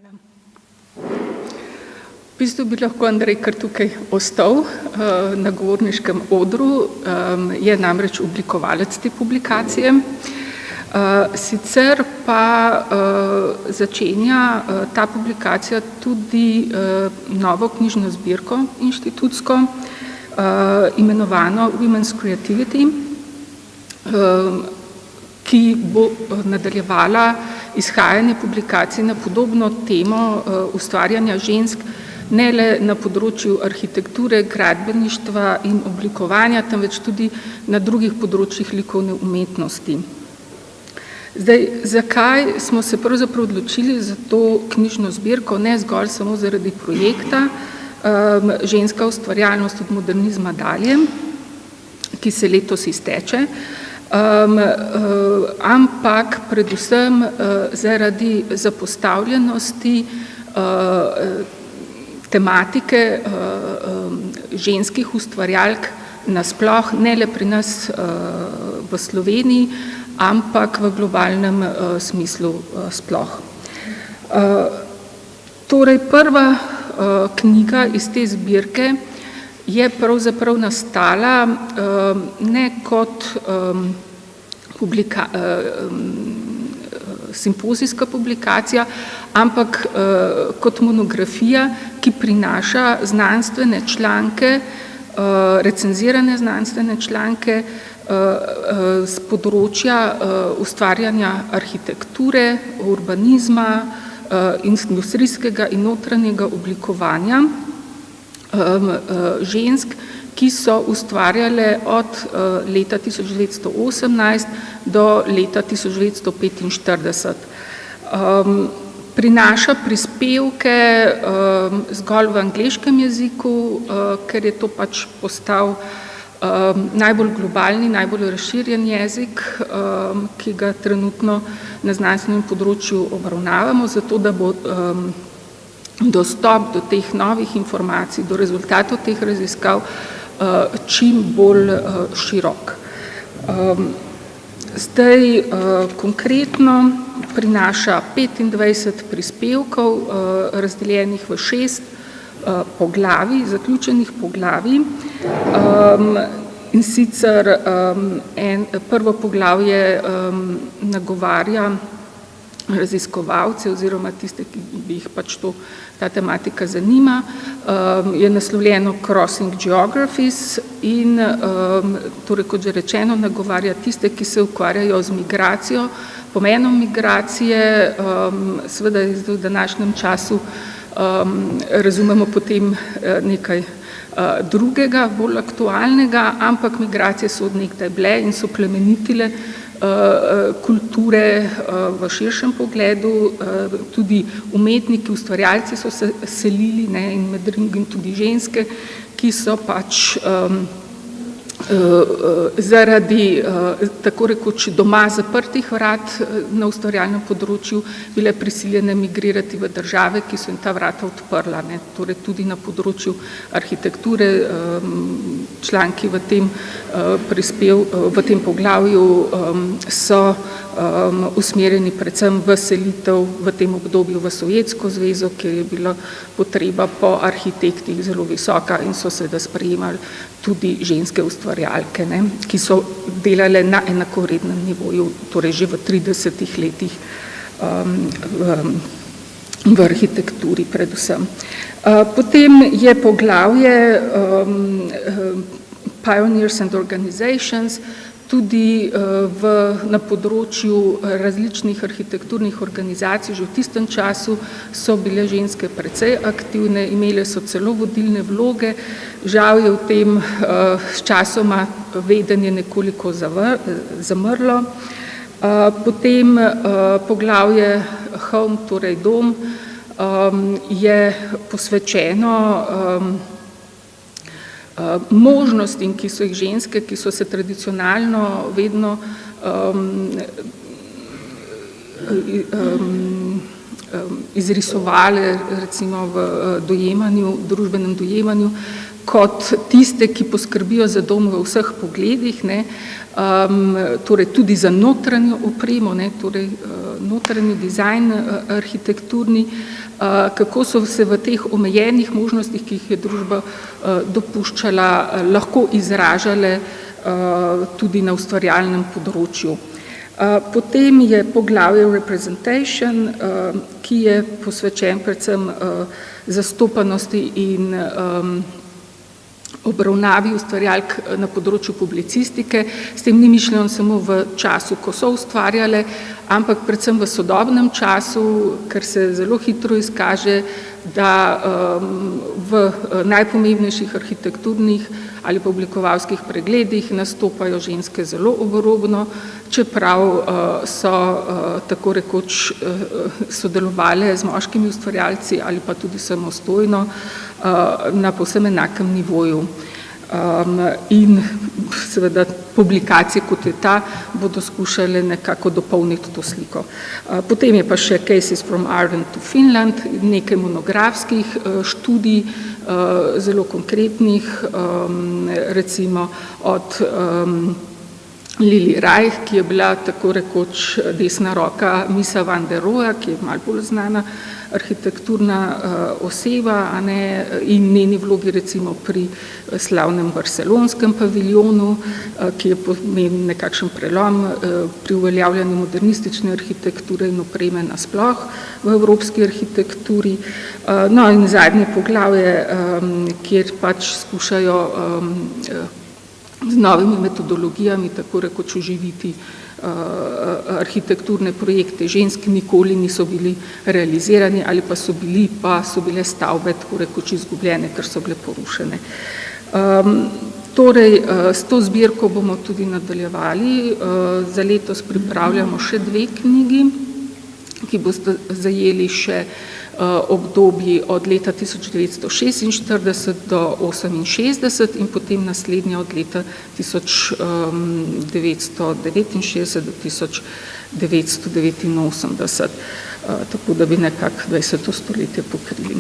V bistvu bi lahko Andrej kar tukaj ostal na govorniškem odru, je namreč oblikovalec te publikacije. Sicer pa začenja ta publikacija tudi novo knjižno zbirko inštitutsko, imenovano Women's Creativity, ki bo nadaljevala izhajanje publikacij na podobno temo ustvarjanja žensk, ne le na področju arhitekture, gradbeništva in oblikovanja, temveč tudi na drugih področjih likovne umetnosti. Zdaj, zakaj smo se pravzaprav odločili za to knjižno zbirko, ne zgolj samo zaradi projekta Ženska ustvarjalnost od modernizma dalje, ki se letos izteče, ampak predvsem zaradi zapostavljenosti tematike ženskih ustvarjalk nasploh, ne le pri nas v Sloveniji, ampak v globalnem smislu sploh. Torej, prva knjiga iz te zbirke je pravzaprav nastala ne kot simpozijska publikacija, ampak kot monografija, ki prinaša znanstvene članke, recenzirane znanstvene članke z področja ustvarjanja arhitekture, urbanizma, industrijskega in notranjega oblikovanja žensk, ki so ustvarjale od leta 1918 do leta 1945. Prinaša prispevke zgolj v angleškem jeziku, ker je to pač postal najbolj globalni, najbolj razširjen jezik, ki ga trenutno na znanstvenem področju obravnavamo, zato da bo dostop do teh novih informacij, do rezultatov teh raziskav čim bolj širok. Zdaj konkretno prinaša 25 prispevkov, razdeljenih v 6 poglavij, zaključenih poglavij. In sicer prvo poglavje nagovarja raziskovalce oziroma tiste, ki bi jih pač ta tematika zanima, je naslovljeno Crossing Geographies in torej, kot že rečeno, nagovarja tiste, ki se ukvarjajo z migracijo, pomenom migracije, seveda v današnjem času razumemo potem nekaj drugega, bolj aktualnega, ampak migracije so od nekdaj bile in so plemenitile kulture v širšem pogledu, tudi umetniki, ustvarjalci so se selili, in med drugim tudi ženske, ki so pač zaradi tako rekoč doma zaprtih vrat na ustvarjalnem področju bile prisiljene migrirati v države, ki so jim ta vrata odprla, torej tudi na področju arhitekture. Članki v tem poglavju so usmerjeni predvsem v selitev v tem obdobju v Sovjetsko zvezo, kjer je bila potreba po arhitektih zelo visoka in so seveda sprejemali tudi ženske ustvarjalke, ki so delale na enakovrednem nivoju, torej že v 30 letih v arhitектuri predvsem. Potem je poglavje Pioneers and Organizations, tudi na področju različnih arhitekturnih organizacij. Že v tistem času so bile ženske precej aktivne, imele so celo vodilne vloge, žal je v tem sčasoma vedenje nekoliko zamrlo. Potem poglavje Home, torej dom, je posvečeno možnostim, ki so jih ženske, ki so se tradicionalno vedno izrisovale recimo v dojemanju, družbenem dojemanju, kot tiste, ki poskrbijo za dom v vseh pogledih, torej tudi za notranjo opremo, torej notranji dizajn arhitekturni, kako so se v teh omejenih možnostih, ki jih je družba dopuščala, lahko izražale tudi na ustvarjalnem področju. Potem je poglavje Representation, ki je posvečen predvsem zastopanosti in obravnavi ustvarjalk na področju publicistike. S tem ni mišljeno samo v času, ko so ustvarjale, ampak predvsem v sodobnem času, ker se zelo hitro izkaže, da v najpomembnejših arhitekturnih ali pa oblikovalskih pregledih nastopajo ženske zelo obrobno, čeprav so tako rekoč sodelovale z moškimi ustvarjalci ali pa tudi samostojno na povsem enakem nivoju. In seveda publikacije, kot je ta, bodo skušale nekako dopolniti to sliko. Potem je pa še Cases from Ireland to Finland, nekaj monografskih študij, zelo konkretnih, recimo od Lili Rajh, ki je bila tako rekoč desna roka Misa van der Rohe, ki je malo bolj znana arhitekturna oseba, in njeni vlogi recimo pri slavnem barcelonskem paviljonu, ki je pomenil nekakšen prelom pri uveljavljanju modernistične arhitekture in opreme nasploh v evropski arhitekturi. No in zadnje poglavje, kjer pač skušajo z novimi metodologijami tako rekoč oživiti arhitekturne projekte. Žensk nikoli niso bili realizirani ali pa so bile stavbe tako rekoč izgubljene, ker so bile porušene. Torej, s to zbirko bomo tudi nadaljevali. Za letos pripravljamo še 2 knjigi, ki boste zajeli še obdobji od leta 1946 do 1968 in potem naslednja od leta 1969 do 1989, tako da bi nekako 20. stoletje pokrili.